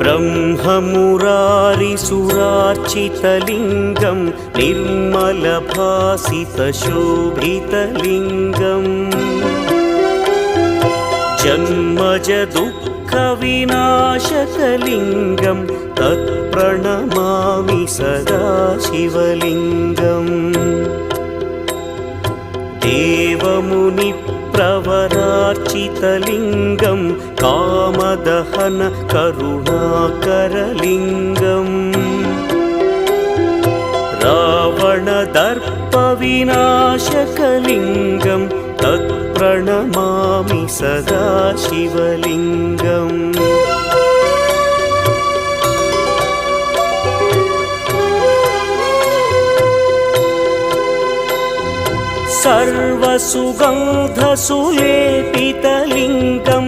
ब्रह्ममुरारिसुरार्चितलिङ्गं निर्मलभासितशोभितलिङ्गम् जन्मजदुःखविनाशकलिङ्गं तत्प्रणमामि सदा शिवलिङ्गम् देवमुनिप्रवरार्चितलिङ्गं कामदहन करुणाकरलिङ्गम् रावणदर्पविनाशकलिङ्गं तत्प्रणमामि सदा शिवलिङ्गम् सर्वसुगन्धसुलेपितलिङ्गं